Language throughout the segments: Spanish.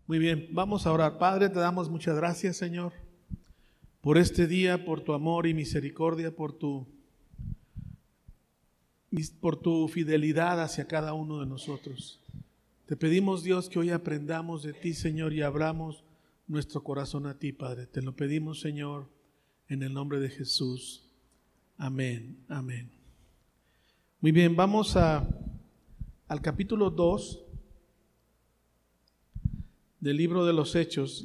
Muy bien, vamos a orar. Padre, te damos muchas gracias, Señor, por este día, por tu amor y misericordia, por tu fidelidad hacia cada uno de nosotros. Te pedimos, Dios, que hoy aprendamos de ti, Señor, y abramos nuestro corazón a ti, Padre. Te lo pedimos, Señor, en el nombre de Jesús. Amén, amén. Muy bien, vamos al capítulo 2 del libro de los Hechos.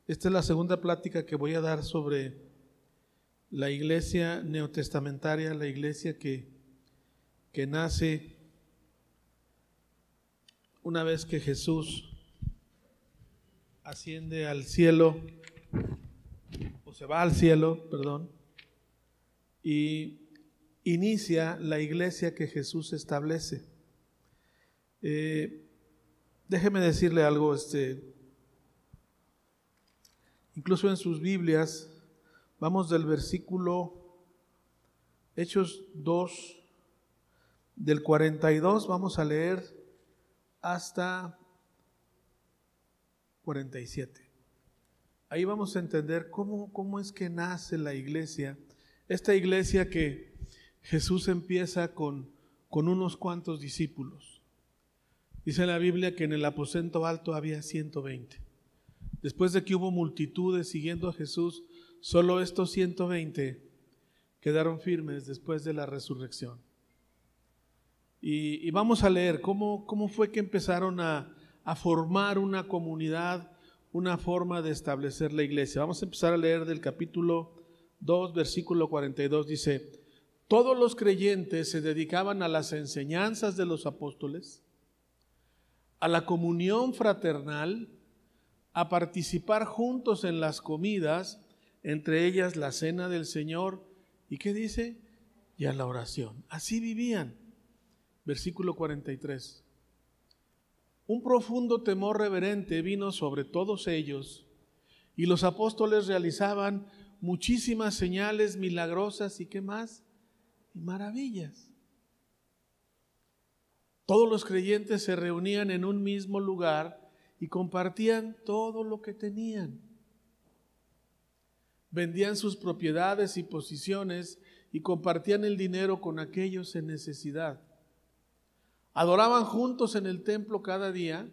Esta es la segunda plática que voy a dar sobre la iglesia neotestamentaria, la iglesia que nace una vez que Jesús asciende al cielo, o se va al cielo, perdón, y inicia la iglesia que Jesús establece. Déjeme decirle algo, incluso en sus Biblias, vamos del versículo Hechos 2, del 42, vamos a leer hasta 47. Ahí vamos a entender cómo es que nace la iglesia, esta iglesia que Jesús empieza con unos cuantos discípulos. Dice la Biblia que en el aposento alto había 120. Después de que hubo multitudes siguiendo a Jesús, solo estos 120 quedaron firmes después de la resurrección. Y vamos a leer cómo fue que empezaron a formar una comunidad, una forma de establecer la iglesia. Vamos a empezar a leer del capítulo 2, versículo 42. Dice: todos los creyentes se dedicaban a las enseñanzas de los apóstoles, a la comunión fraternal, a participar juntos en las comidas, entre ellas la cena del Señor, ¿y qué dice? Y a la oración. Así vivían. Versículo 43. Un profundo temor reverente vino sobre todos ellos, y los apóstoles realizaban muchísimas señales milagrosas y ¿qué más? Y maravillas. Todos los creyentes se reunían en un mismo lugar y compartían todo lo que tenían. Vendían sus propiedades y posiciones y compartían el dinero con aquellos en necesidad. Adoraban juntos en el templo cada día,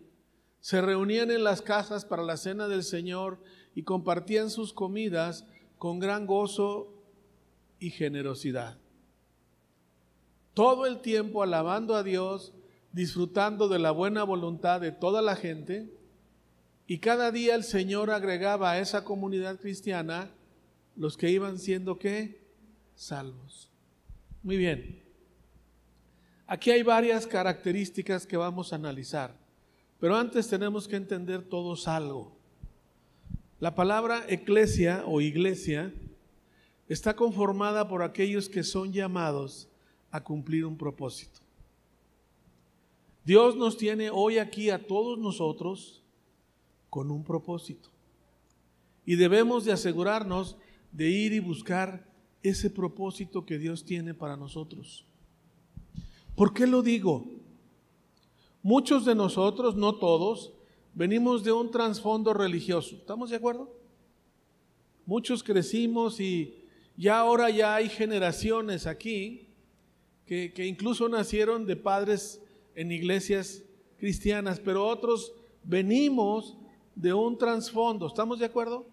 se reunían en las casas para la cena del Señor y compartían sus comidas con gran gozo y generosidad. Todo el tiempo alabando a Dios, disfrutando de la buena voluntad de toda la gente, y cada día el Señor agregaba a esa comunidad cristiana los que iban siendo ¿qué? Salvos. Muy bien. Aquí hay varias características que vamos a analizar, pero antes tenemos que entender todos algo. La palabra eclesia o iglesia está conformada por aquellos que son llamados a cumplir un propósito. Dios nos tiene hoy aquí a todos nosotros con un propósito, y debemos de asegurarnos de ir y buscar ese propósito que Dios tiene para nosotros. ¿Por qué lo digo? Muchos de nosotros, no todos, venimos de un trasfondo religioso. ¿Estamos de acuerdo? Muchos crecimos y ahora ya hay generaciones aquí que incluso nacieron de padres en iglesias cristianas, pero otros venimos de un trasfondo. ¿Estamos de acuerdo?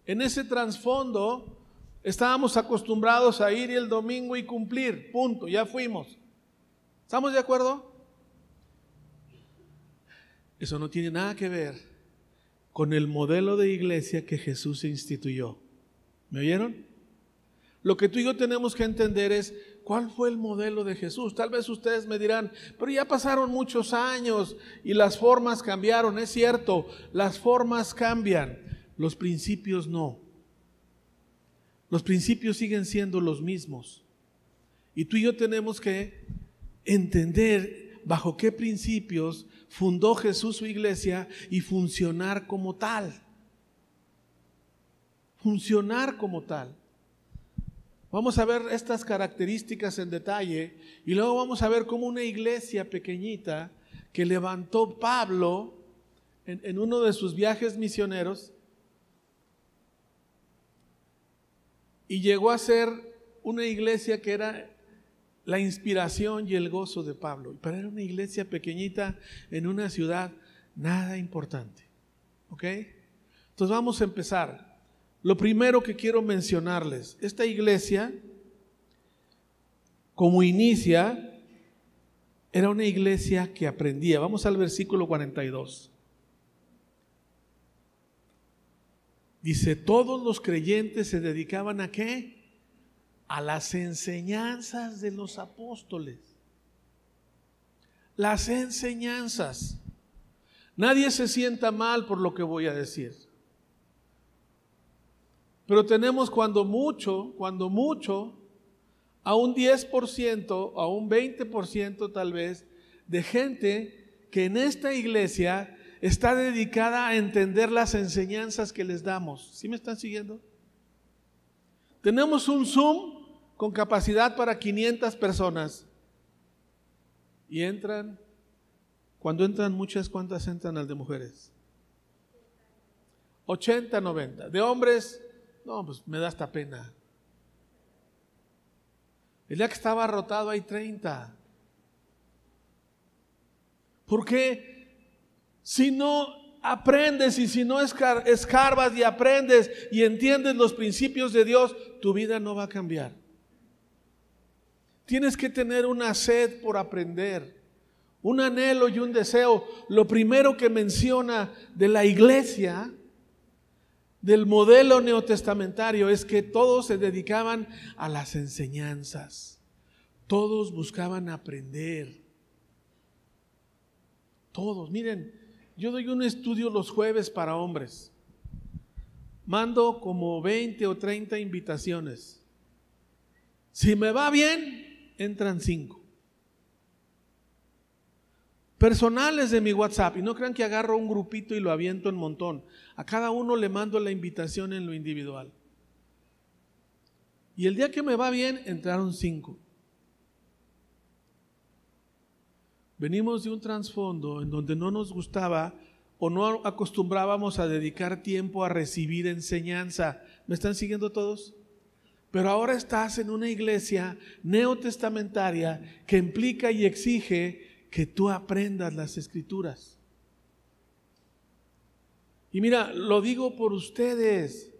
En ese trasfondo estábamos acostumbrados a ir el domingo y cumplir, punto, ya fuimos. ¿Estamos de acuerdo? Eso no tiene nada que ver con el modelo de iglesia que Jesús instituyó. ¿Me oyeron? Lo que tú y yo tenemos que entender es ¿cuál fue el modelo de Jesús? Tal vez ustedes me dirán, pero ya pasaron muchos años y las formas cambiaron. Es cierto, las formas cambian, los principios no. Los principios siguen siendo los mismos. Y tú y yo tenemos que entender bajo qué principios fundó Jesús su iglesia y funcionar como tal. Funcionar como tal. Vamos a ver estas características en detalle y luego vamos a ver cómo una iglesia pequeñita que levantó Pablo en uno de sus viajes misioneros y llegó a ser una iglesia que era la inspiración y el gozo de Pablo. Pero era una iglesia pequeñita en una ciudad nada importante. ¿Ok? Entonces vamos a empezar. Lo primero que quiero mencionarles, esta iglesia, como inicia, era una iglesia que aprendía. Vamos al versículo 42. Dice, todos los creyentes se dedicaban ¿a qué? A las enseñanzas de los apóstoles. Las enseñanzas. Nadie se sienta mal por lo que voy a decir. Pero tenemos cuando mucho, a un 10%, a un 20% tal vez, de gente que en esta iglesia está dedicada a entender las enseñanzas que les damos. ¿Sí me están siguiendo? Tenemos un Zoom con capacidad para 500 personas. Y cuando entran muchas, ¿cuántas entran al de mujeres? 80, 90. De hombres, no, pues me da hasta pena. El día que estaba rotado hay 30. ¿Por qué? Si no aprendes y si no escarbas y aprendes y entiendes los principios de Dios, tu vida no va a cambiar. Tienes que tener una sed por aprender, un anhelo y un deseo. Lo primero que menciona de la iglesia, del modelo neotestamentario, es que todos se dedicaban a las enseñanzas. Todos buscaban aprender. Todos, miren. Yo doy un estudio los jueves para hombres. Mando como 20 o 30 invitaciones. Si me va bien, entran 5. Personales de mi WhatsApp. Y no crean que agarro un grupito y lo aviento en montón. A cada uno le mando la invitación en lo individual. Y el día que me va bien, entraron 5. Venimos de un trasfondo en donde no nos gustaba o no acostumbrábamos a dedicar tiempo a recibir enseñanza. ¿Me están siguiendo todos? Pero ahora estás en una iglesia neotestamentaria que implica y exige que tú aprendas las escrituras. Y mira, lo digo por ustedes,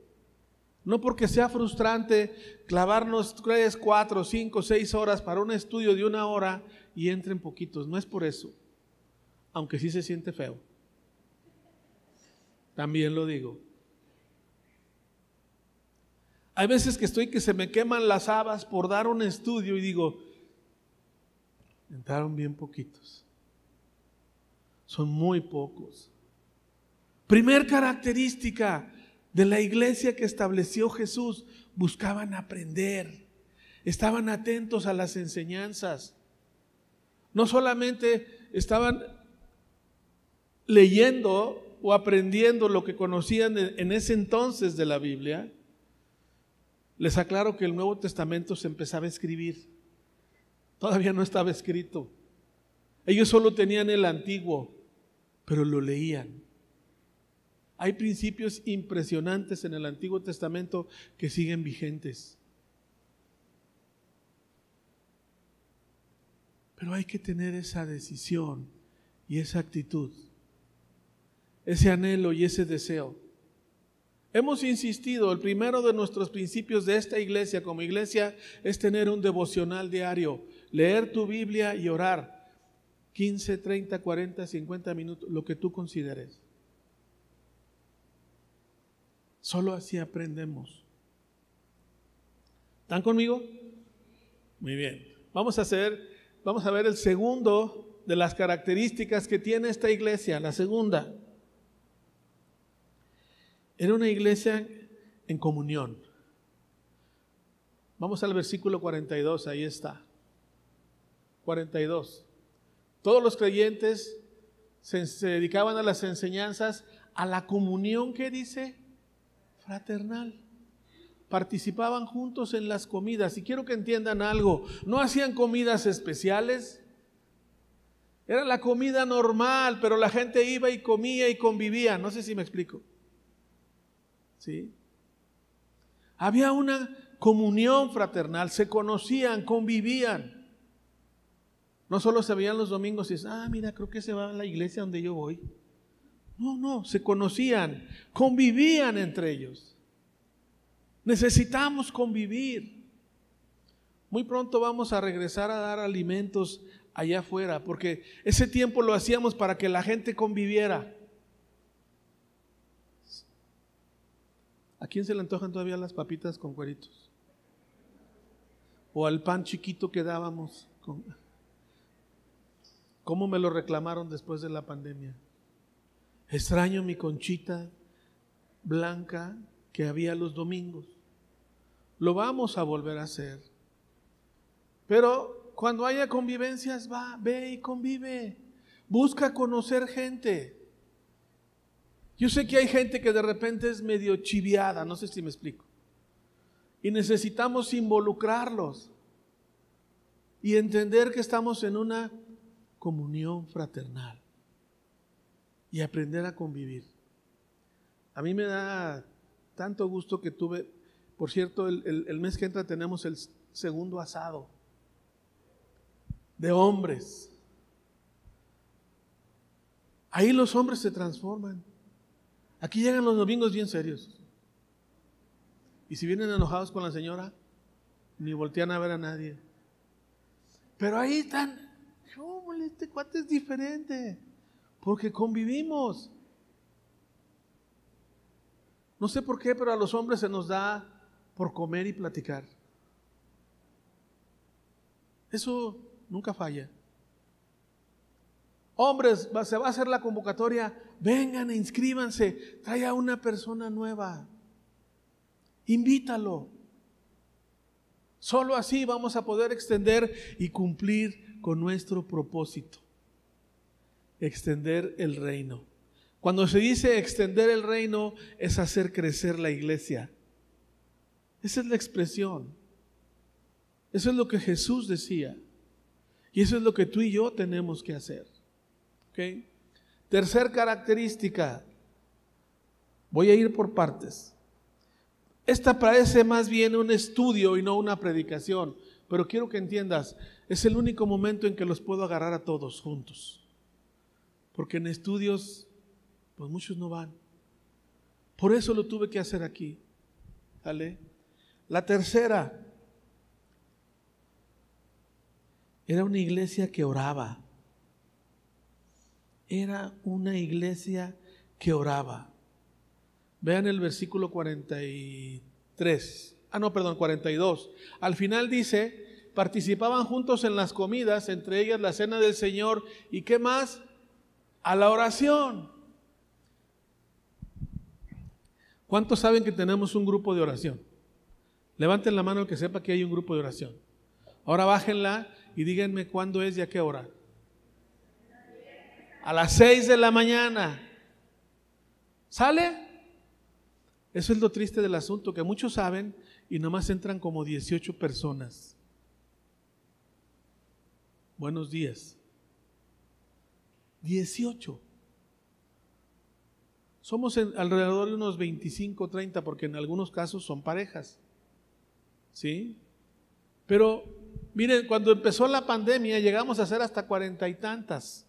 no porque sea frustrante clavarnos 3, 4, 5, 6 horas para un estudio de 1 hora y entren poquitos, no es por eso, aunque sí se siente feo. También lo digo. Hay veces que estoy que se me queman las habas por dar un estudio y digo, entraron bien poquitos. Son muy pocos. Primer característica de la iglesia que estableció Jesús, buscaban aprender, estaban atentos a las enseñanzas. No solamente estaban leyendo o aprendiendo lo que conocían en ese entonces de la Biblia. Les aclaro que el Nuevo Testamento se empezaba a escribir. Todavía no estaba escrito. Ellos solo tenían el Antiguo, pero lo leían. Hay principios impresionantes en el Antiguo Testamento que siguen vigentes. Pero hay que tener esa decisión y esa actitud, ese anhelo y ese deseo. Hemos insistido, el primero de nuestros principios de esta iglesia como iglesia es tener un devocional diario, leer tu Biblia y orar 15, 30, 40, 50 minutos, lo que tú consideres. Solo así aprendemos. ¿Están conmigo? Muy bien. Vamos a ver el segundo de las características que tiene esta iglesia. La segunda, era una iglesia en comunión. Vamos al versículo 42, ahí está. 42. Todos los creyentes se dedicaban a las enseñanzas, a la comunión, ¿qué dice? Fraternal. Participaban juntos en las comidas. Y quiero que entiendan algo, no hacían comidas especiales, Era la comida normal, pero la gente iba y comía y convivía. No sé si me explico. ¿Sí? Había una comunión fraternal, se conocían, convivían. No solo se veían los domingos y mira, creo que se va a la iglesia donde yo voy. No, se conocían, convivían entre ellos. Necesitamos convivir. Muy pronto vamos a regresar a dar alimentos allá afuera, porque ese tiempo lo hacíamos para que la gente conviviera. ¿A quién se le antojan todavía las papitas con cueritos? O al pan chiquito que dábamos. ¿Cómo me lo reclamaron después de la pandemia? Extraño mi conchita blanca que había los domingos. Lo vamos a volver a hacer. Pero cuando haya convivencias, ve y convive. Busca conocer gente. Yo sé que hay gente que de repente es medio chiviada, no sé si me explico. Y necesitamos involucrarlos y entender que estamos en una comunión fraternal y aprender a convivir. A mí me da tanto gusto que tuve, por cierto, el mes que entra tenemos el segundo asado de hombres. Ahí los hombres se transforman. Aquí llegan los domingos bien serios. Y si vienen enojados con la señora, ni voltean a ver a nadie. Pero ahí están. Este cuate es diferente. Porque convivimos. No sé por qué, pero a los hombres se nos da por comer y platicar. Eso nunca falla. Hombres, se va a hacer la convocatoria. Vengan e inscríbanse. Trae a una persona nueva. Invítalo. Solo así vamos a poder extender y cumplir con nuestro propósito. Extender el reino. Cuando se dice extender el reino, es hacer crecer la iglesia. Esa es la expresión. Eso es lo que Jesús decía. Y eso es lo que tú y yo tenemos que hacer. ¿Okay? Tercer característica. Voy a ir por partes. Esta parece más bien un estudio y no una predicación, pero quiero que entiendas, es el único momento en que los puedo agarrar a todos juntos. Porque en estudios, pues muchos no van. Por eso lo tuve que hacer aquí. ¿Vale? La tercera, era una iglesia que oraba. Era una iglesia que oraba. Vean el versículo 42. Al final dice, participaban juntos en las comidas, entre ellas la cena del Señor. ¿Y qué más? A la oración. ¿Cuántos saben que tenemos un grupo de oración? Levanten la mano el que sepa que hay un grupo de oración. Ahora bájenla y díganme cuándo es y a qué hora. A las 6 de la mañana. ¿Sale? Eso es lo triste del asunto, que muchos saben y nomás entran como 18 personas. Buenos días. 18. Somos alrededor de unos 25, 30, porque en algunos casos son parejas. ¿Sí? Pero miren, cuando empezó la pandemia llegamos a ser hasta 40 y tantas.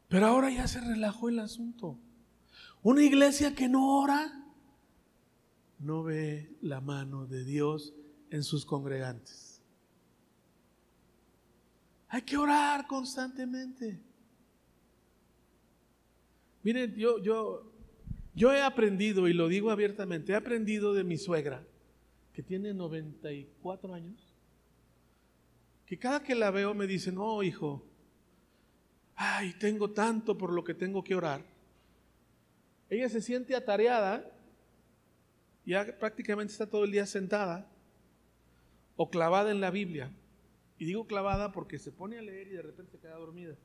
Pero ahora ya se relajó el asunto. Una iglesia que no ora, no ve la mano de Dios en sus congregantes. Hay que orar constantemente. Miren, yo he aprendido, y lo digo abiertamente, he aprendido de mi suegra, que tiene 94 años, que cada que la veo me dice, no, hijo, tengo tanto por lo que tengo que orar. Ella se siente atareada, ya prácticamente está todo el día sentada o clavada en la Biblia. Y digo clavada porque se pone a leer y de repente se queda dormida.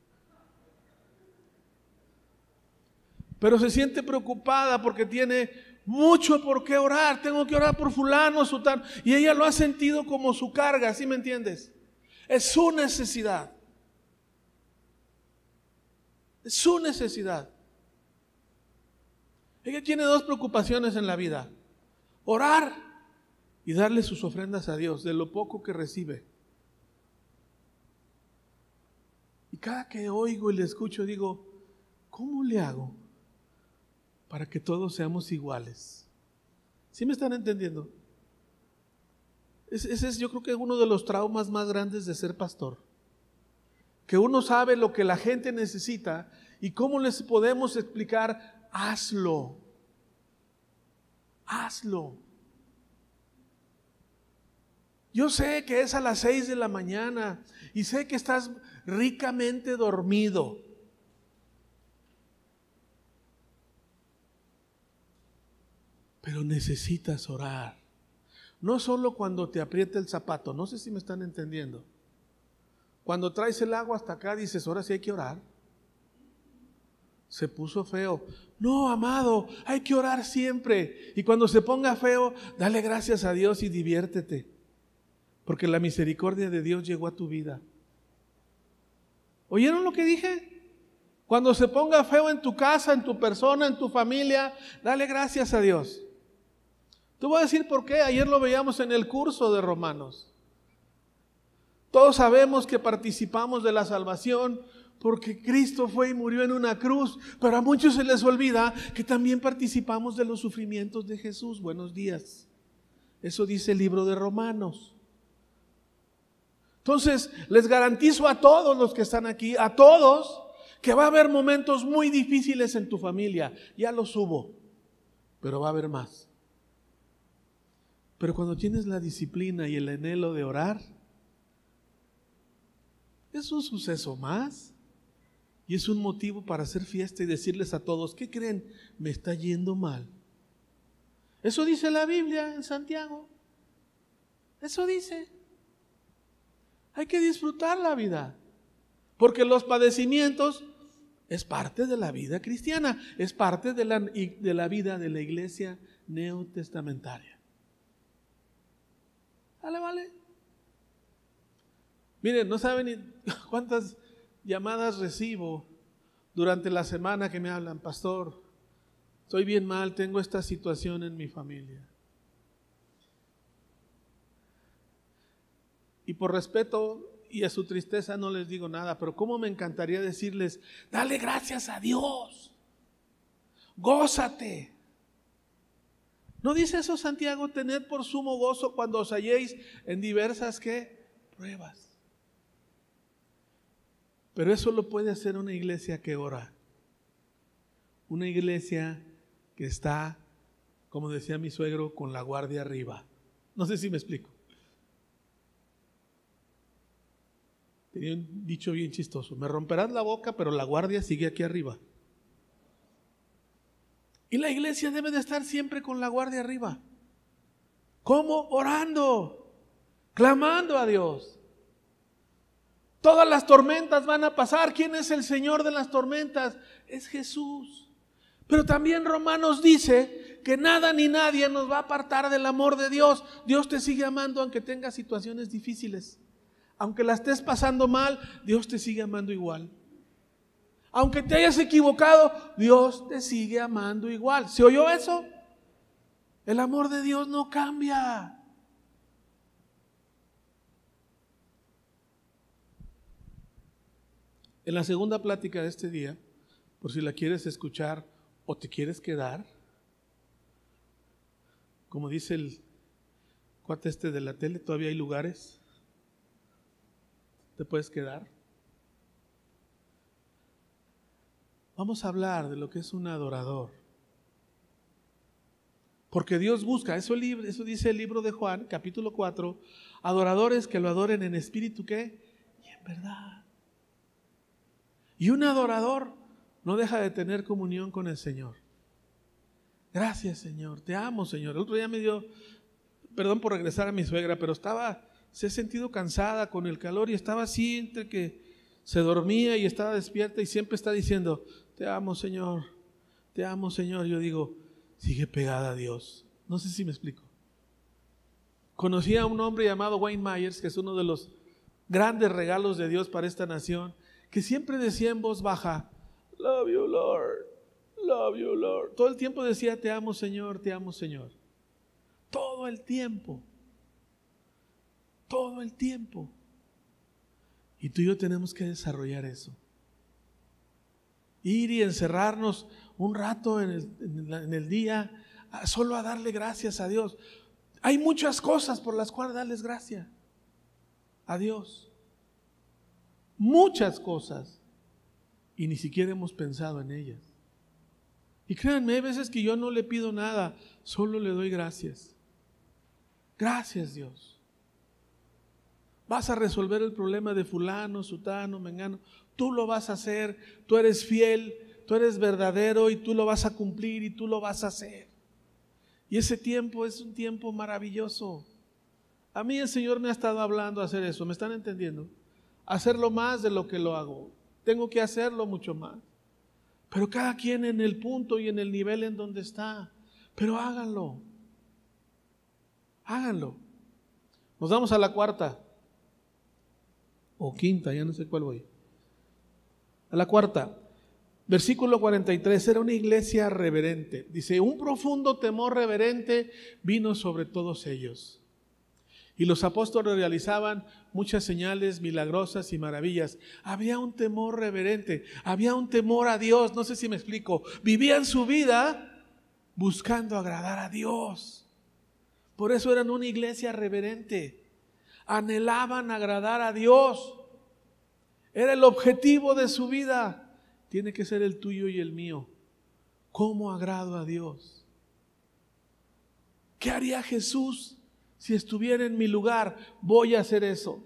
pero se siente preocupada porque tiene mucho por qué orar. Tengo que orar por fulano, sutano, y ella lo ha sentido como su carga, ¿sí me entiendes? Es su necesidad. Es su necesidad. Ella tiene dos preocupaciones en la vida: orar y darle sus ofrendas a Dios de lo poco que recibe. Y cada que oigo y le escucho digo, ¿cómo le hago para que todos seamos iguales? ¿Sí me están entendiendo? Ese es, yo creo que uno de los traumas más grandes de ser pastor. Que uno sabe lo que la gente necesita y cómo les podemos explicar: hazlo. Hazlo. Yo sé que es a las 6 de la mañana y sé que estás ricamente dormido. Pero necesitas orar. No solo cuando te aprieta el zapato, no sé si me están entendiendo. Cuando traes el agua hasta acá dices, ahora sí hay que orar. Se puso feo. No, amado, hay que orar siempre. Y cuando se ponga feo, dale gracias a Dios y diviértete. Porque la misericordia de Dios llegó a tu vida. ¿Oyeron lo que dije? Cuando se ponga feo en tu casa, en tu persona, en tu familia, dale gracias a Dios. Te voy a decir por qué. Ayer lo veíamos en el curso de Romanos. Todos sabemos que participamos de la salvación porque Cristo fue y murió en una cruz, pero a muchos se les olvida que también participamos de los sufrimientos de Jesús. Buenos días. Eso dice el libro de Romanos. Entonces, les garantizo a todos los que están aquí, a todos, que va a haber momentos muy difíciles en tu familia. Ya los hubo, pero va a haber más. Pero cuando tienes la disciplina y el anhelo de orar, es un suceso más. Y es un motivo para hacer fiesta y decirles a todos, ¿qué creen? Me está yendo mal. Eso dice la Biblia en Santiago. Eso dice. Hay que disfrutar la vida, porque los padecimientos es parte de la vida cristiana, es parte de la vida de la iglesia neotestamentaria. Vale. Miren, no saben ni cuántas llamadas recibo durante la semana que me hablan: pastor, estoy bien mal, tengo esta situación en mi familia. Y por respeto y a su tristeza no les digo nada, pero cómo me encantaría decirles: dale gracias a Dios, gózate. ¿No dice eso Santiago? Tened por sumo gozo cuando os halléis en diversas ¿qué? Pruebas. Pero eso lo puede hacer una iglesia que ora. Una iglesia que está, como decía mi suegro, con la guardia arriba. No sé si me explico. Tenía un dicho bien chistoso: me romperás la boca, pero la guardia sigue aquí arriba. Y la iglesia debe de estar siempre con la guardia arriba. ¿Cómo? Orando, clamando a Dios. Todas las tormentas van a pasar. ¿Quién es el Señor de las tormentas? Es Jesús. Pero también Romanos dice que nada ni nadie nos va a apartar del amor de Dios. Dios te sigue amando aunque tengas situaciones difíciles. Aunque la estés pasando mal, Dios te sigue amando igual. Aunque te hayas equivocado, Dios te sigue amando igual. ¿Se oyó eso? El amor de Dios no cambia. En la segunda plática de este día, por si la quieres escuchar o te quieres quedar, como dice el cuate este de la tele, todavía hay lugares. ¿Te puedes quedar? Vamos a hablar de lo que es un adorador. Porque Dios busca, eso dice el libro de Juan, capítulo 4, adoradores que lo adoren en espíritu, ¿qué? Y en verdad. Y un adorador no deja de tener comunión con el Señor. Gracias, Señor, te amo, Señor. El otro día me dio, perdón por regresar a mi suegra, pero se ha sentido cansada con el calor y estaba así entre que se dormía y estaba despierta y siempre está diciendo: te amo, Señor, te amo, Señor, yo digo, sigue pegada a Dios. No sé si me explico. Conocí a un hombre llamado Wayne Myers, que es uno de los grandes regalos de Dios para esta nación, que siempre decía en voz baja, love you, Lord, love you, Lord. Todo el tiempo decía, te amo, Señor, te amo, Señor. Todo el tiempo. Todo el tiempo. Y tú y yo tenemos que desarrollar eso. Ir y encerrarnos un rato en el día, solo a darle gracias a Dios. Hay muchas cosas por las cuales darles gracias a Dios. Muchas cosas. Y ni siquiera hemos pensado en ellas. Y créanme, hay veces que yo no le pido nada, solo le doy gracias. Gracias, Dios. Vas a resolver el problema de fulano, sutano, mengano. Tú lo vas a hacer, tú eres fiel, tú eres verdadero y tú lo vas a cumplir y tú lo vas a hacer. Y ese tiempo es un tiempo maravilloso. A mí el Señor me ha estado hablando a hacer eso, ¿me están entendiendo? Hacerlo más de lo que lo hago. Tengo que hacerlo mucho más. Pero cada quien en el punto y en el nivel en donde está. Pero háganlo. Háganlo. Nos vamos a la cuarta. O quinta, ya no sé cuál voy. A la cuarta. Versículo 43, era una iglesia reverente. Dice, un profundo temor reverente vino sobre todos ellos. Y los apóstoles realizaban muchas señales milagrosas y maravillas. Había un temor reverente, había un temor a Dios, no sé si me explico. Vivían su vida buscando agradar a Dios. Por eso eran una iglesia reverente. Anhelaban agradar a Dios. Era el objetivo de su vida. Tiene que ser el tuyo y el mío. ¿Cómo agrado a Dios? ¿Qué haría Jesús si estuviera en mi lugar? Voy a hacer eso.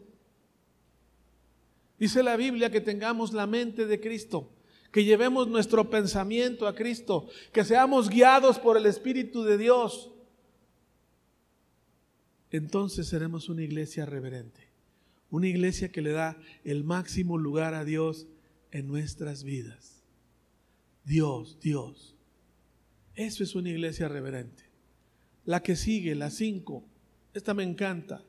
Dice la Biblia que tengamos la mente de Cristo, que llevemos nuestro pensamiento a Cristo, que seamos guiados por el Espíritu de Dios. Entonces seremos una iglesia reverente, una iglesia que le da el máximo lugar a Dios en nuestras vidas. Dios, Dios. Eso es una iglesia reverente. La que sigue, la 5, esta me encanta.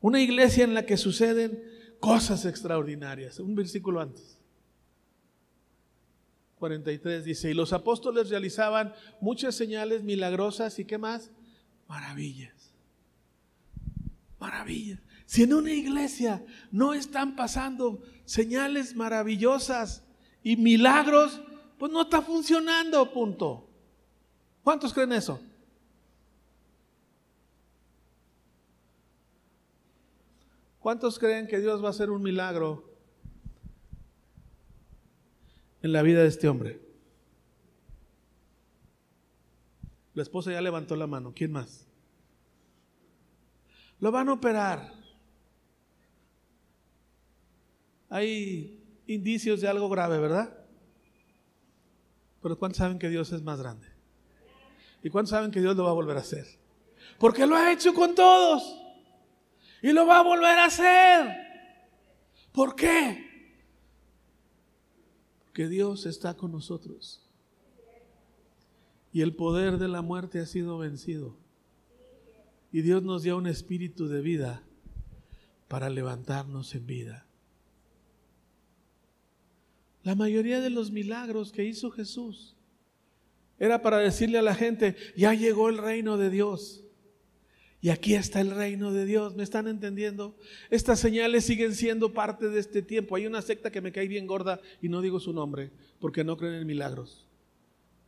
Una iglesia en la que suceden cosas extraordinarias. Un versículo antes. 43 dice, y los apóstoles realizaban muchas señales milagrosas y ¿qué más? Maravillas. Maravillas. Si en una iglesia no están pasando señales maravillosas y milagros, pues no está funcionando, punto. ¿Cuántos creen eso? ¿Cuántos creen que Dios va a hacer un milagro en la vida de este hombre? La esposa ya levantó la mano. ¿Quién más? Lo van a operar. Hay indicios de algo grave, ¿verdad? Pero ¿cuántos saben que Dios es más grande? ¿Y cuántos saben que Dios lo va a volver a hacer? Porque lo ha hecho con todos. Y lo va a volver a hacer. ¿Por qué? Porque Dios está con nosotros. Y el poder de la muerte ha sido vencido. Y Dios nos dio un espíritu de vida para levantarnos en vida. La mayoría de los milagros que hizo Jesús era para decirle a la gente, ya llegó el reino de Dios. Y aquí está el reino de Dios. ¿Me están entendiendo? Estas señales siguen siendo parte de este tiempo. Hay una secta que me cae bien gorda y no digo su nombre porque no creen en milagros.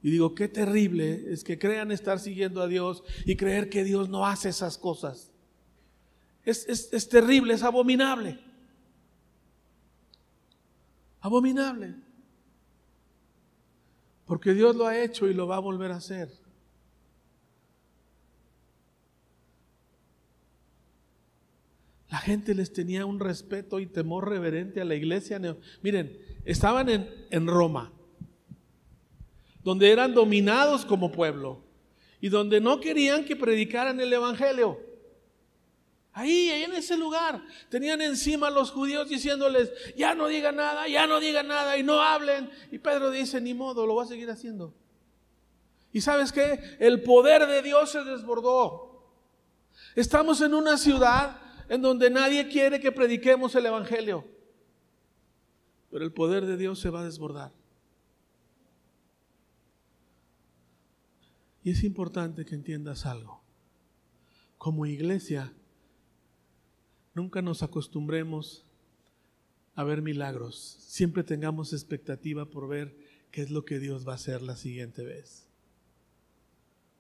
Y digo, qué terrible es que crean estar siguiendo a Dios y creer que Dios no hace esas cosas. Es terrible, es abominable. Abominable. Porque Dios lo ha hecho y lo va a volver a hacer. La gente les tenía un respeto y temor reverente a la iglesia. Miren, estaban en Roma, donde eran dominados como pueblo y donde no querían que predicaran el evangelio. Ahí en ese lugar. Tenían encima a los judíos diciéndoles, ya no digan nada, ya no digan nada y no hablen. Y Pedro dice, ni modo, lo voy a seguir haciendo. ¿Y sabes qué? El poder de Dios se desbordó. Estamos en una ciudad en donde nadie quiere que prediquemos el evangelio. Pero el poder de Dios se va a desbordar. Y es importante que entiendas algo. Como iglesia, nunca nos acostumbremos a ver milagros. Siempre tengamos expectativa por ver qué es lo que Dios va a hacer la siguiente vez.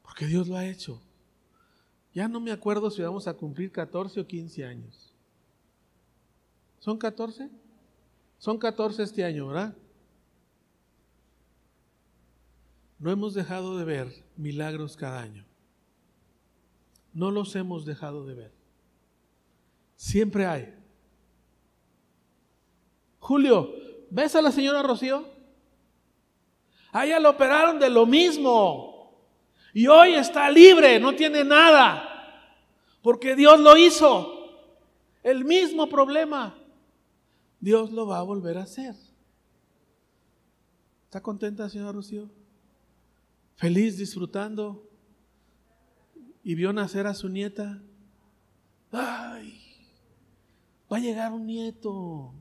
Porque Dios lo ha hecho. Ya no me acuerdo si vamos a cumplir 14 o 15 años. ¿Son 14? Son 14 este año, ¿verdad? No hemos dejado de ver milagros cada año. No los hemos dejado de ver. Siempre hay. Julio, ¿ves a la señora Rocío? A ella lo operaron de lo mismo. Y hoy está libre, no tiene nada. Porque Dios lo hizo. El mismo problema. Dios lo va a volver a hacer. ¿Está contenta, señora Rocío? Feliz, disfrutando. Y vio nacer a su nieta. ¡Ay! Va a llegar un nieto.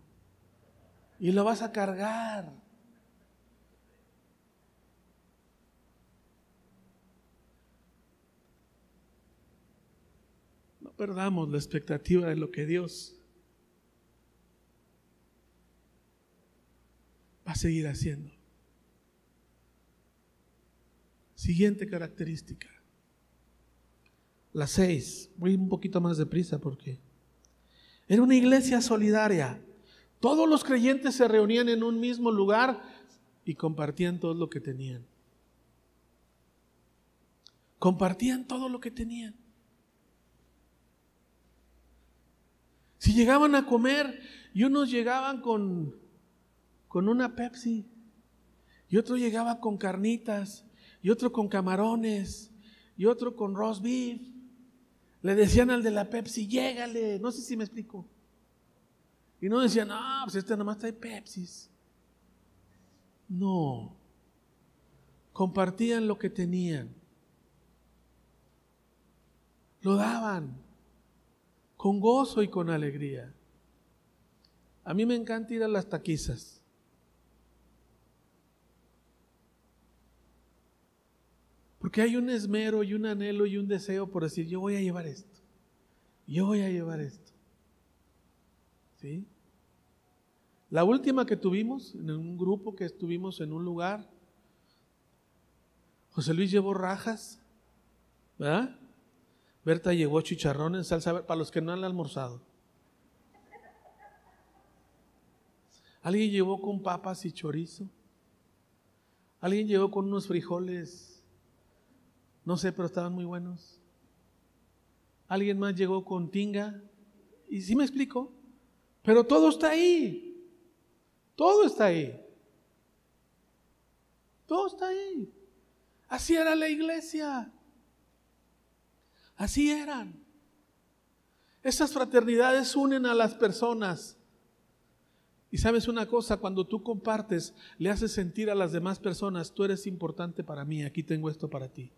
Y lo vas a cargar. No perdamos la expectativa de lo que Dios va a seguir haciendo. Siguiente característica. La 6. Voy un poquito más deprisa porque era una iglesia solidaria. Todos los creyentes se reunían en un mismo lugar y compartían todo lo que tenían. Compartían todo lo que tenían. Si llegaban a comer y unos llegaban con una Pepsi y otro llegaba con carnitas y otro con camarones y otro con roast beef, le decían al de la Pepsi, llégale, no sé si me explico. Y no decían, no, pues este nomás trae Pepsis. No, compartían lo que tenían. Lo daban con gozo y con alegría. A mí me encanta ir a las taquizas. Porque hay un esmero y un anhelo y un deseo por decir, yo voy a llevar esto. Yo voy a llevar esto. ¿Sí? La última que tuvimos, en un grupo que estuvimos en un lugar, José Luis llevó rajas, ¿verdad? Berta llevó chicharrón en salsa verde, para los que no han almorzado. Alguien llevó con papas y chorizo. Alguien llevó con unos frijoles, no sé, pero estaban muy buenos. Alguien más llegó con tinga. Y sí me explico, pero todo está ahí. Todo está ahí. Todo está ahí. Así era la iglesia. Así eran. Esas fraternidades unen a las personas. Y sabes una cosa, cuando tú compartes, le haces sentir a las demás personas, tú eres importante para mí, aquí tengo esto para ti.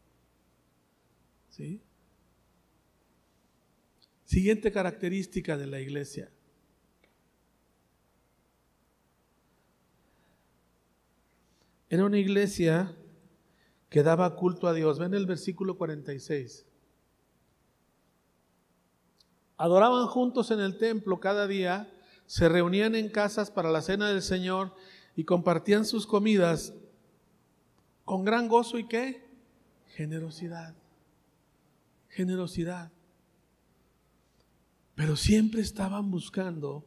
¿Sí? Siguiente característica de la iglesia. Era una iglesia que daba culto a Dios. Ven el versículo 46. Adoraban juntos en el templo cada día, se reunían en casas para la cena del Señor y compartían sus comidas con gran gozo y ¿qué? Generosidad. Generosidad. Pero siempre estaban buscando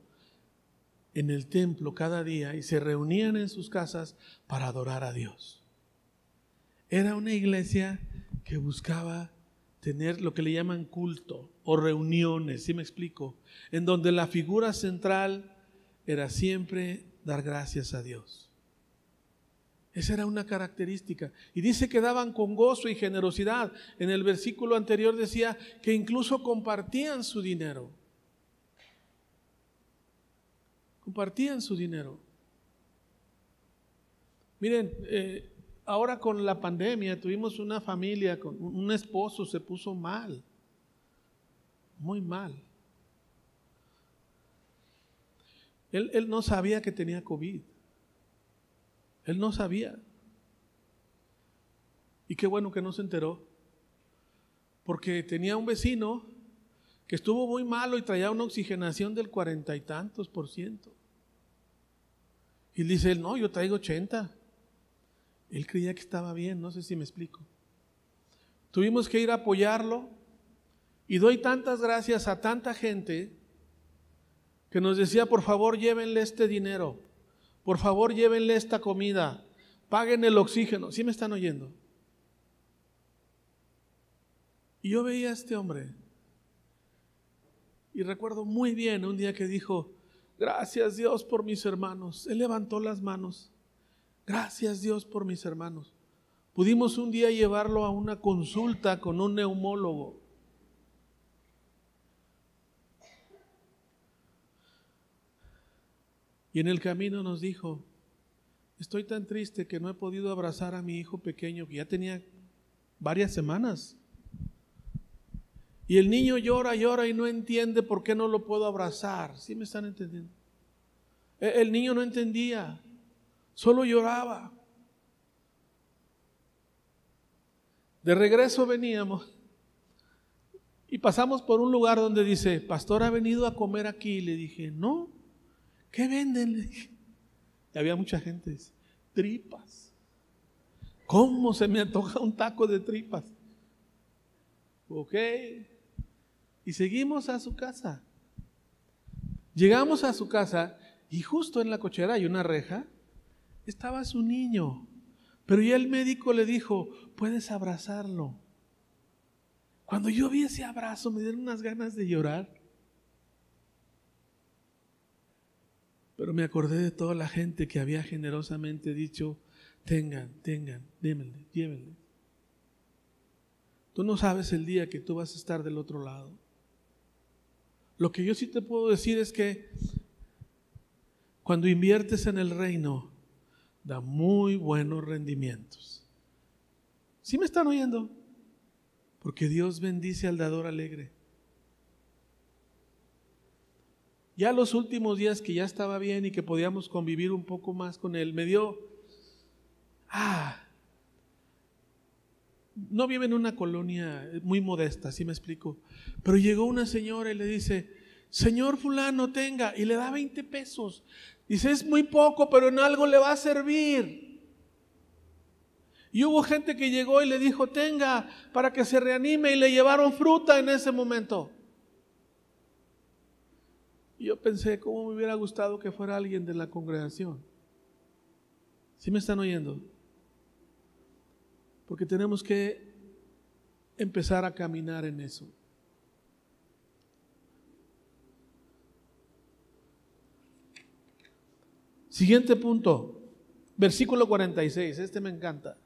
en el templo cada día y se reunían en sus casas para adorar a Dios. Era una iglesia que buscaba tener lo que le llaman culto o reuniones, ¿sí me explico? En donde la figura central era siempre dar gracias a Dios. Esa era una característica. Y dice que daban con gozo y generosidad. En el versículo anterior decía que incluso compartían su dinero. Compartían su dinero. Miren, ahora con la pandemia tuvimos una familia, con un esposo se puso mal, muy mal. Él no sabía que tenía COVID. Él no sabía. Y qué bueno que no se enteró. Porque tenía un vecino que estuvo muy malo y traía una oxigenación del 40 y tantos %. Y dice él, no, yo traigo 80. Él creía que estaba bien, no sé si me explico. Tuvimos que ir a apoyarlo. Y doy tantas gracias a tanta gente que nos decía, por favor, llévenle este dinero. Por favor, llévenle esta comida, paguen el oxígeno. ¿Sí me están oyendo? Y yo veía a este hombre y recuerdo muy bien un día que dijo, gracias Dios por mis hermanos. Él levantó las manos, gracias Dios por mis hermanos. Pudimos un día llevarlo a una consulta con un neumólogo. Y en el camino nos dijo, estoy tan triste que no he podido abrazar a mi hijo pequeño, que ya tenía varias semanas. Y el niño llora y no entiende por qué no lo puedo abrazar. ¿Sí me están entendiendo? El niño no entendía, solo lloraba. De regreso veníamos y pasamos por un lugar donde dice, pastor, ¿ha venido a comer aquí? Le dije, no. ¿Qué venden? Le dije. Y había mucha gente. Tripas. ¿Cómo se me antoja un taco de tripas? Ok. Y seguimos a su casa. Llegamos a su casa y justo en la cochera hay una reja. Estaba su niño. Pero ya el médico le dijo, puedes abrazarlo. Cuando yo vi ese abrazo me dieron unas ganas de llorar. Pero me acordé de toda la gente que había generosamente dicho, tengan, démenle, llévenle. Tú no sabes el día que tú vas a estar del otro lado. Lo que yo sí te puedo decir es que cuando inviertes en el reino, da muy buenos rendimientos. ¿Sí me están oyendo? Porque Dios bendice al dador alegre. Ya los últimos días que ya estaba bien y que podíamos convivir un poco más con él, me dio, no vive en una colonia muy modesta, ¿sí me explico? Pero llegó una señora y le dice, señor fulano, tenga, y le da 20 pesos. Dice, es muy poco, pero en algo le va a servir. Y hubo gente que llegó y le dijo, tenga, para que se reanime, y le llevaron fruta en ese momento. Y yo pensé, ¿cómo me hubiera gustado que fuera alguien de la congregación? ¿Sí me están oyendo? Porque tenemos que empezar a caminar en eso. Siguiente punto, versículo 46, este me encanta.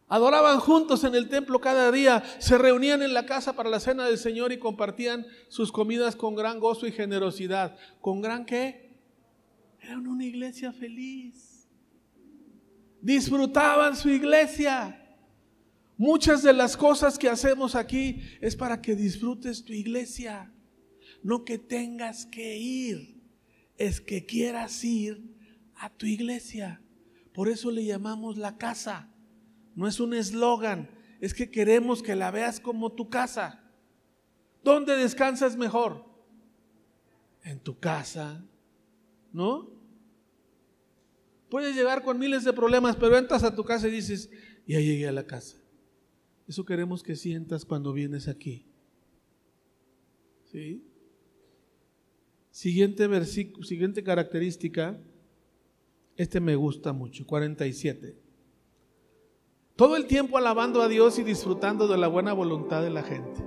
Adoraban juntos en el templo cada día, se reunían en la casa para la cena del Señor y compartían sus comidas con gran gozo y generosidad. ¿Con gran qué? Eran una iglesia feliz. Disfrutaban su iglesia. Muchas de las cosas que hacemos aquí es para que disfrutes tu iglesia. No que tengas que ir, es que quieras ir a tu iglesia. Por eso le llamamos la casa. No es un eslogan, es que queremos que la veas como tu casa. ¿Dónde descansas mejor? En tu casa, ¿no? Puedes llegar con miles de problemas, pero entras a tu casa y dices, ya llegué a la casa. Eso queremos que sientas cuando vienes aquí. ¿Sí? Siguiente versículo, siguiente característica, este me gusta mucho, 47. Todo el tiempo alabando a Dios y disfrutando de la buena voluntad de la gente.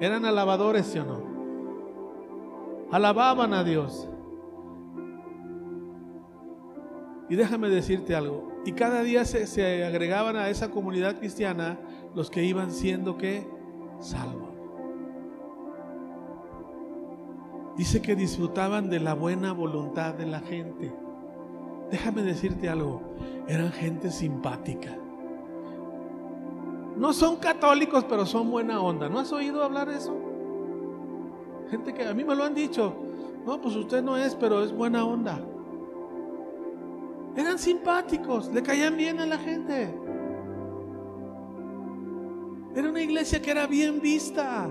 ¿Eran alabadores, sí o no? Alababan a Dios. Y déjame decirte algo, y cada día se agregaban a esa comunidad cristiana los que iban siendo ¿qué? Salvos. Dice que disfrutaban de la buena voluntad de la gente. Déjame decirte algo, eran gente simpática. No son católicos, pero son buena onda. ¿No has oído hablar de eso? Gente que a mí me lo han dicho. No, pues usted no es, pero es buena onda. Eran simpáticos, le caían bien a la gente. Era una iglesia que era bien vista.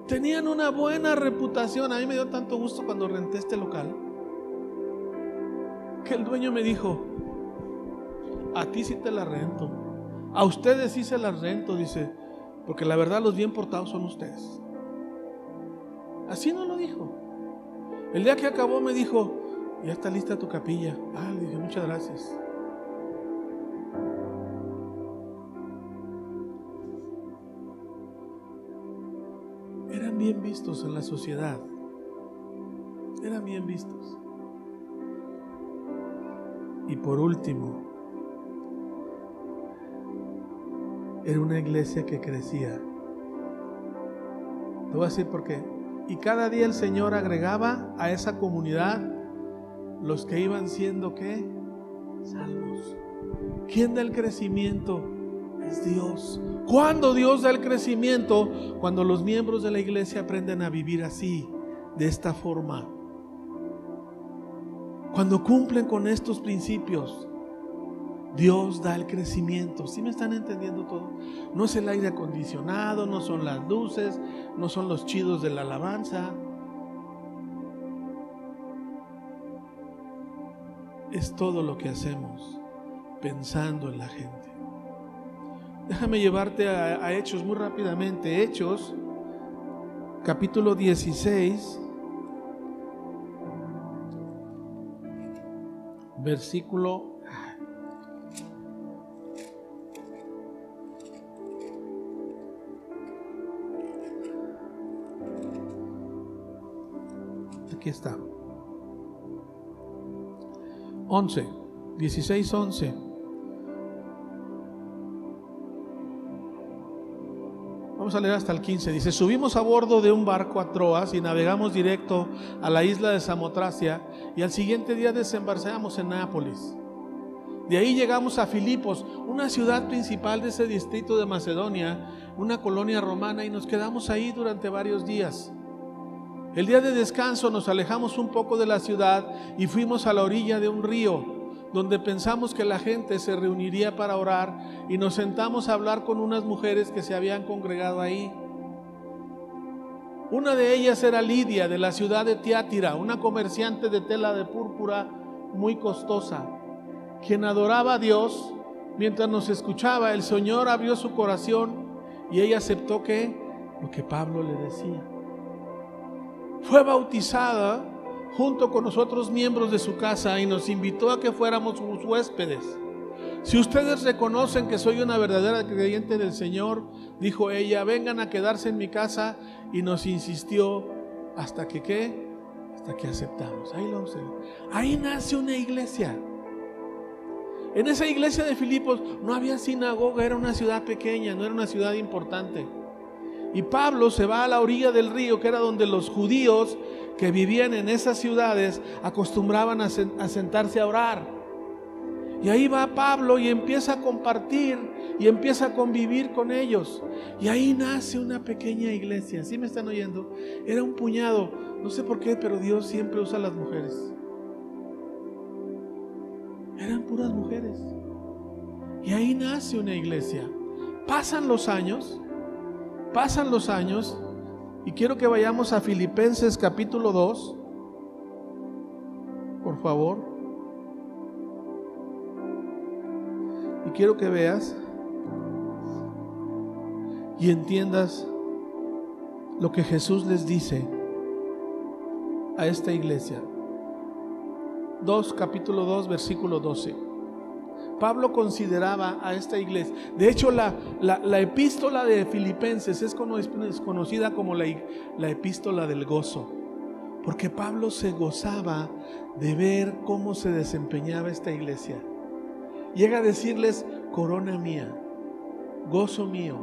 Tenían una buena reputación. A mí me dio tanto gusto cuando renté este local, que el dueño me dijo: a ti sí te la rento, a ustedes sí se las rento, dice, porque la verdad los bien portados son ustedes. Así nos lo dijo. El día que acabó me dijo: ya está lista tu capilla. Le dije: muchas gracias. Eran bien vistos en la sociedad. Eran bien vistos. Y por último, era una iglesia que crecía. Te voy a decir por qué. Y cada día el Señor agregaba a esa comunidad los que iban siendo ¿qué? Salvos. ¿Quién da el crecimiento? Es Dios. ¿Cuándo Dios da el crecimiento? Cuando los miembros de la iglesia aprenden a vivir así, de esta forma. Cuando cumplen con estos principios, Dios da el crecimiento. ¿Sí me están entendiendo todo? No es el aire acondicionado, no son las luces, no son los chidos de la alabanza. Es todo lo que hacemos pensando en la gente. Déjame llevarte a Hechos muy rápidamente. Hechos, capítulo 16, versículo... Aquí está. 16:11. Vamos a leer hasta el 15. Dice: subimos a bordo de un barco a Troas y navegamos directo a la isla de Samotracia, y al siguiente día desembarcamos en Nápoles. De ahí llegamos a Filipos, una ciudad principal de ese distrito de Macedonia, una colonia romana, y nos quedamos ahí durante varios días. El día de descanso nos alejamos un poco de la ciudad y fuimos a la orilla de un río, donde pensamos que la gente se reuniría para orar, y nos sentamos a hablar con unas mujeres que se habían congregado ahí. Una de ellas era Lidia, de la ciudad de Tiatira, una comerciante de tela de púrpura muy costosa, quien adoraba a Dios. Mientras nos escuchaba, el Señor abrió su corazón y ella aceptó lo que Pablo le decía. Fue bautizada junto con nosotros, miembros de su casa, y nos invitó a que fuéramos sus huéspedes. Si ustedes reconocen que soy una verdadera creyente del Señor, dijo ella, vengan a quedarse en mi casa, y nos insistió hasta que aceptamos. Ahí nace una iglesia. En esa iglesia de Filipos no había sinagoga, era una ciudad pequeña, no era una ciudad importante. Y Pablo se va a la orilla del río, que era donde los judíos que vivían en esas ciudades acostumbraban a sentarse a orar. Y ahí va Pablo y empieza a compartir y empieza a convivir con ellos. Y ahí nace una pequeña iglesia. ¿Sí me están oyendo? Era un puñado. No sé por qué, pero Dios siempre usa a las mujeres. Eran puras mujeres. Y ahí nace una iglesia. Pasan los años, y quiero que vayamos a Filipenses capítulo 2, por favor. Y quiero que veas y entiendas lo que Jesús les dice a esta iglesia. Capítulo 2, versículo 12. Pablo consideraba a esta iglesia. De hecho, la epístola de Filipenses es conocida como la epístola del gozo, Porque Pablo se gozaba de ver cómo se desempeñaba esta iglesia. Llega a decirles: corona mía, gozo mío.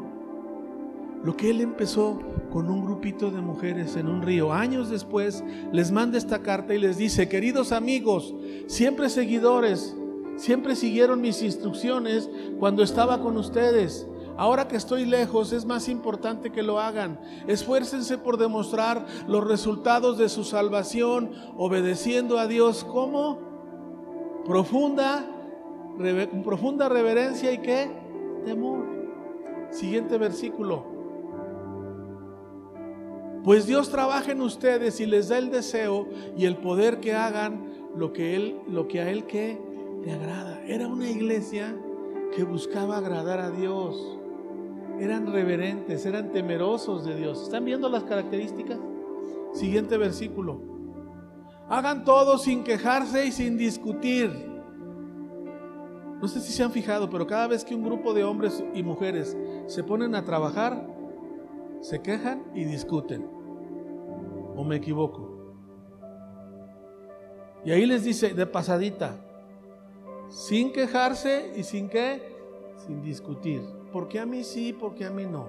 Lo que él empezó con un grupito de mujeres en un río, años después les manda esta carta y les dice: queridos amigos, siempre seguidores, siempre siguieron mis instrucciones cuando estaba con ustedes. Ahora que estoy lejos, es más importante que lo hagan. Esfuércense por demostrar los resultados de su salvación, obedeciendo a Dios. ¿Cómo? Profunda reverencia y ¿qué? Temor. Siguiente versículo. Pues Dios trabaja en ustedes y les da el deseo y el poder que hagan lo que a Él ¿qué? Le agrada. Era una iglesia que buscaba agradar a Dios. Eran reverentes, eran temerosos de Dios. ¿Están viendo las características? Siguiente versículo. Hagan todo sin quejarse y sin discutir. No sé si se han fijado, pero cada vez que un grupo de hombres y mujeres se ponen a trabajar, se quejan y discuten. ¿O me equivoco? Y ahí les dice de pasadita: sin quejarse y sin ¿qué? Sin discutir. ¿Por qué a mí sí? ¿Por qué a mí no?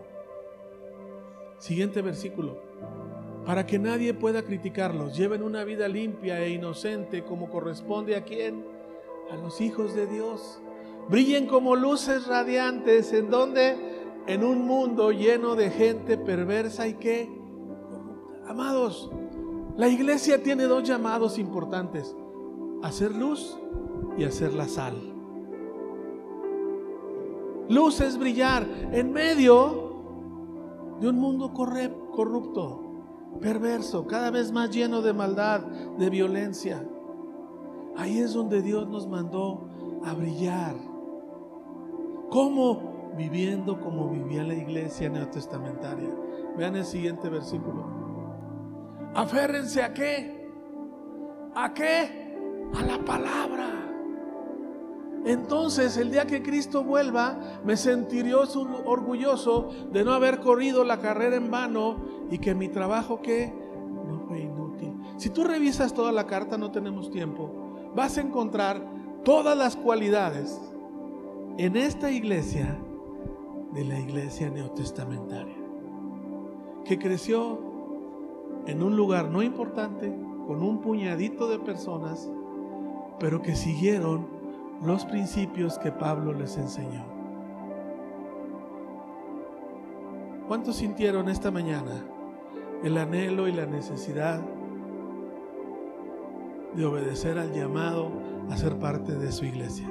Siguiente versículo. Para que nadie pueda criticarlos, lleven una vida limpia e inocente, como corresponde ¿a quién? A los hijos de Dios. Brillen como luces radiantes. ¿En dónde? En un mundo lleno de gente perversa y ¿qué? Corrupta. Amados, la iglesia tiene dos llamados importantes: hacer luz y hacer la sal. Luz es brillar en medio de un mundo corrupto, perverso, cada vez más lleno de maldad, de violencia. Ahí es donde Dios nos mandó a brillar. ¿Cómo? Viviendo como vivía la iglesia neotestamentaria. Vean el siguiente versículo. Aférrense ¿a qué? ¿A qué? A la palabra. Entonces el día que Cristo vuelva, me sentiré orgulloso de no haber corrido la carrera en vano y que mi trabajo ¿qué? No fue inútil. Si tú revisas toda la carta, no tenemos tiempo, vas a encontrar todas las cualidades en esta iglesia de la iglesia neotestamentaria, que creció en un lugar no importante, con un puñadito de personas, pero que siguieron los principios que Pablo les enseñó. ¿Cuántos sintieron esta mañana el anhelo y la necesidad de obedecer al llamado a ser parte de su iglesia?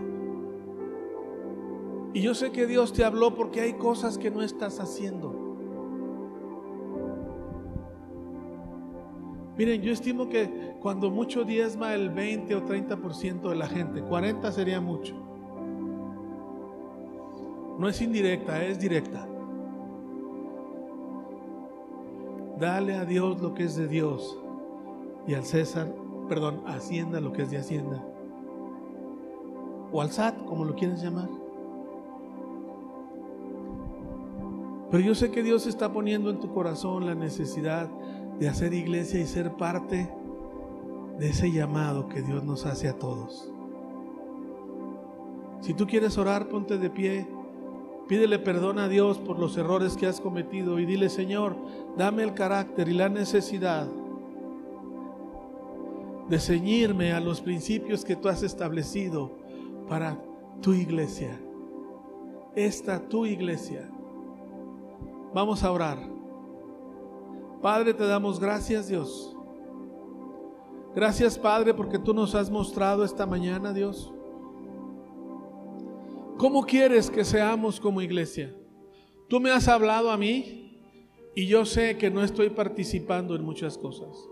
Y yo sé que Dios te habló porque hay cosas que no estás haciendo. Miren, yo estimo que cuando mucho diezma el 20 o 30% de la gente, 40 sería mucho. No es indirecta, es directa. Dale a Dios lo que es de Dios y al César, a Hacienda lo que es de Hacienda. O al SAT, como lo quieres llamar. Pero yo sé que Dios está poniendo en tu corazón la necesidad de hacer iglesia y ser parte de ese llamado que Dios nos hace a todos. Si tú quieres orar, ponte de pie, pídele perdón a Dios por los errores que has cometido y dile: Señor, dame el carácter y la necesidad de ceñirme a los principios que tú has establecido para tu iglesia, esta tu iglesia. Vamos a orar. Padre, te damos gracias, Dios. Gracias, Padre, porque tú nos has mostrado esta mañana, Dios, cómo quieres que seamos como iglesia. Tú me has hablado a mí y yo sé que no estoy participando en muchas cosas.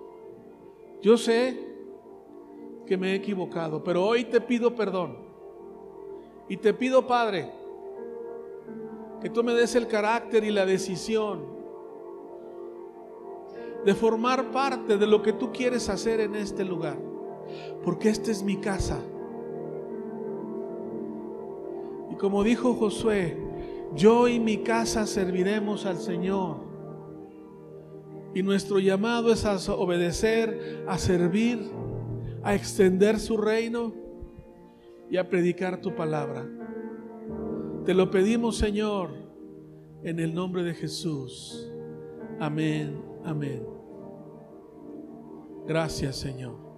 Yo sé que me he equivocado, pero hoy te pido perdón. Y te pido, Padre, que tú me des el carácter y la decisión de formar parte de lo que tú quieres hacer en este lugar, porque esta es mi casa. Y como dijo Josué, yo y mi casa serviremos al Señor. Y nuestro llamado es a obedecer, a servir, a extender su reino y a predicar tu palabra. Te lo pedimos, Señor, en el nombre de Jesús. Amén, amén. Gracias, Señor.